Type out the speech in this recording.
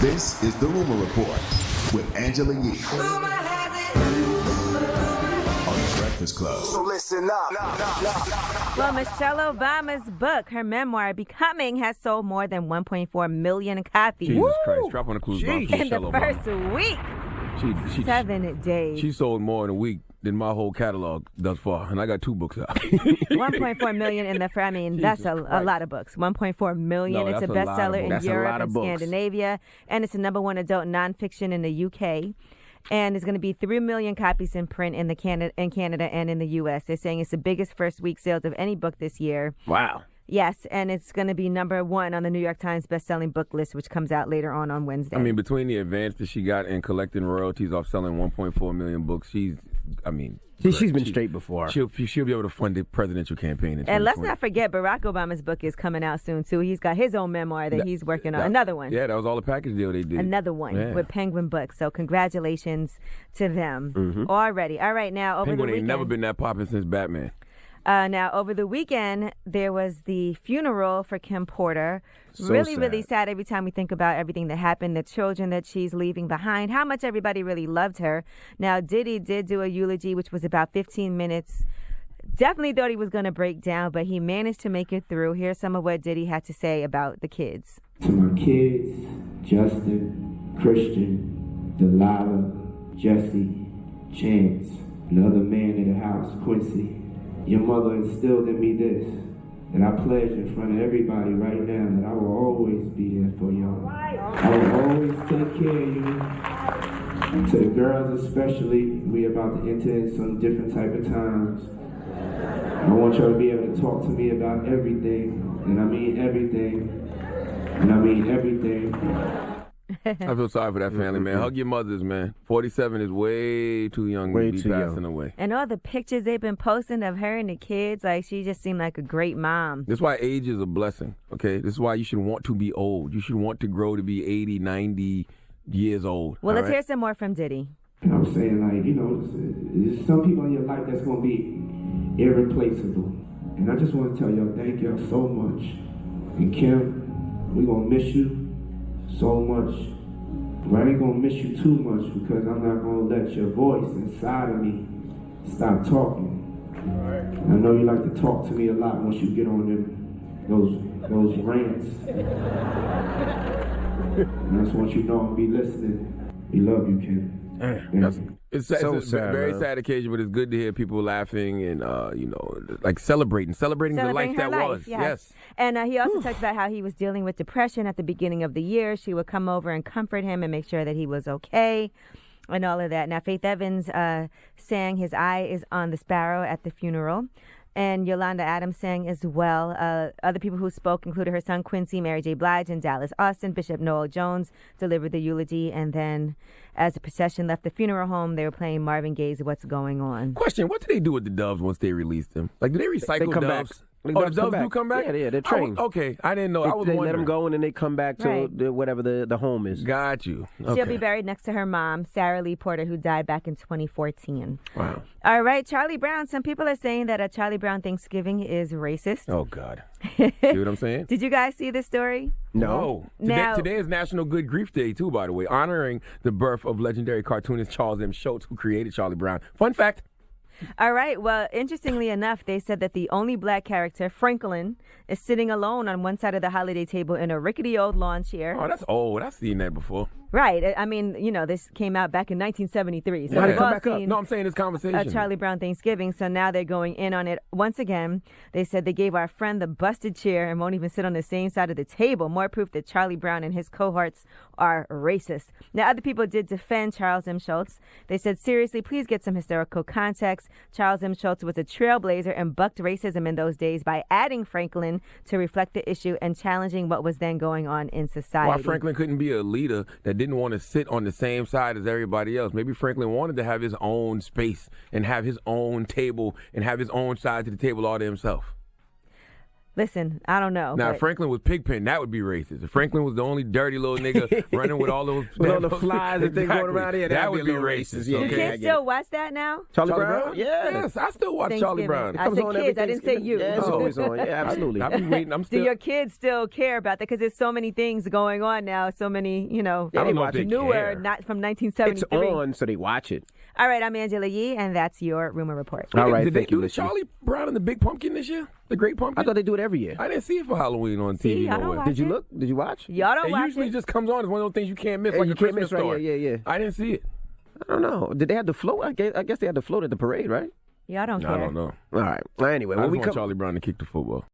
This is the Rumor Report with Angela Yee on the Breakfast Club. So listen up. Well, Michelle Obama's book, her memoir, Becoming, has sold more than 1.4 million copies. Jesus Christ, drop on the clues bomb for In the Michelle first Obama. week. 7 days. She sold more in a week than my whole catalog thus far, and I got 2 books out. 1.4 million in the I mean, that's a lot of books. 1.4 million. No, it's a that's a lot of bestseller in books. That's a Europe lot of and books. Scandinavia, and it's the #1 adult nonfiction in the UK. And it's going to be 3 million copies in print in Canada and in the U.S. They're saying it's the biggest first week sales of any book this year. Wow. Yes, and it's going to be number 1 on the New York Times best-selling book list, which comes out later on Wednesday. I mean, between the advance that she got in collecting royalties off selling 1.4 million books, she's been straight before. She'll be able to fund the presidential campaign in And let's 2020. not forget, Barack Obama's book is coming out soon, too. He's got his own memoir that he's working on. Another one. Yeah, that was all the package deal they did. Another one with Penguin Books. So congratulations to them already. All right, now over Penguin the ain't weekend. never been that popping since Batman. Now, over the weekend, there was the funeral for Kim Porter. So really sad. sad every time we think about everything that happened, the children that she's leaving behind, how much everybody really loved her. Now, Diddy did do a eulogy, which was about 15 minutes. Definitely thought he was going to break down, but he managed to make it through. Here's some of what Diddy had to say about the kids. To my kids, Justin, Christian, Delilah, Jesse, Chance, another man in the house, Quincy. Your mother instilled in me this, that I pledge in front of everybody right now that I will always be there for y'all. I will always take care of you. To the girls especially, we about to enter in some different type of times. I want y'all to be able to talk to me about everything, and I mean everything, and I mean everything. I feel sorry for that family, man. Hug your mothers, man. 47 is way too young Way to be too passing young. away. And all the pictures they've been posting of her and the kids, like she just seemed like a great mom. This is why age is a blessing, okay? This is why you should want to be old. You should want to grow to be 80, 90 years old. Well, all let's right? hear some more from Diddy. And I was saying, like, you know, there's some people in your life that's going to be irreplaceable. And I just want to tell y'all, thank y'all so much. And Kim, we're going to miss you so much. But I ain't going to miss you too much because I'm not going to let your voice inside of me stop talking. I know you like to talk to me a lot once you get on those rants. And I just want you to know I'll be listening. We love you, Kim. It's So a sad, very man. sad occasion, but it's good to hear people laughing and, like celebrating the life her that life, was. yes. And he also talked about how he was dealing with depression at the beginning of the year. She would come over and comfort him and make sure that he was okay and all of that. Now, Faith Evans sang His Eye is on the Sparrow at the funeral. And Yolanda Adams sang as well. Other people who spoke included her son Quincy, Mary J. Blige, and Dallas Austin. Bishop Noel Jones delivered the eulogy. And then as the procession left the funeral home, they were playing Marvin Gaye's What's Going On. Question, what do they do with the doves once they release them? Like, do they recycle They come doves? back. The doves do come back? Yeah, they're trained. Okay, I didn't know. I was They let wondering. them go and then they come back to Right. whatever the home is. Got you. Okay. She'll be buried next to her mom, Sarah Lee Porter, who died back in 2014. Wow. All right, Charlie Brown. Some people are saying that a Charlie Brown Thanksgiving is racist. Oh, God. See what I'm saying? Did you guys see this story? No. Now- Today is National Good Grief Day, too, by the way, honoring the birth of legendary cartoonist Charles M. Schultz, who created Charlie Brown. Fun fact. All right. Well, interestingly enough, they said that the only black character, Franklin, is sitting alone on one side of the holiday table in a rickety old lawn chair. Oh, that's old. I've seen that before. Right. I mean, you know, this came out back in 1973. So Yeah. we've Come all back up. seen No, I'm saying this conversation. a Charlie Brown Thanksgiving. So now they're going in on it once again. They said they gave our friend the busted chair and won't even sit on the same side of the table. More proof that Charlie Brown and his cohorts are racist. Now, other people did defend Charles M. Schultz. They said, seriously, please get some historical context. Charles M. Schultz was a trailblazer and bucked racism in those days by adding Franklin to reflect the issue and challenging what was then going on in society. Why Franklin couldn't be a leader that didn't want to sit on the same side as everybody else. Maybe Franklin wanted to have his own space and have his own table and have his own side to the table all to himself. Listen, I don't know. Now, but if Franklin was Pigpen, that would be racist. If Franklin was the only dirty little nigga running with all those With all the flies and things going Exactly. around here, that that'd would be be a little racist. racist. Yeah, do okay? kids still watch that now? Charlie Brown? Yeah. Yes, I still watch Charlie Brown. I Comes said on kids. every I didn't say you. Yeah, it's Oh. always on. Yeah, absolutely. I've been waiting. I'm Do still. your kids still care about that? Because there's so many things going on now. So many, Yeah, I don't they know watch if they it. newer, care. not from It's 1973. on, so they watch it. All right, I'm Angela Yee, and that's your rumor report. All right, Did they thank you, do the Lucy. Charlie Brown and the Big Pumpkin this year? The Great Pumpkin? I thought they do it every year. I didn't see it for Halloween on See, TV I don't nowhere. watch Did you it. look? Did you watch? Y'all don't It watch usually it. just comes on. It's one of those things you can't miss, Yeah, like you a can't Christmas miss, right? story. Yeah. I didn't see it. I don't know. Did they have the float? I guess they had the float at the parade, right? Y'all don't care. I don't know. All right. Well, anyway, I when just we want come. Charlie Brown to kick the football.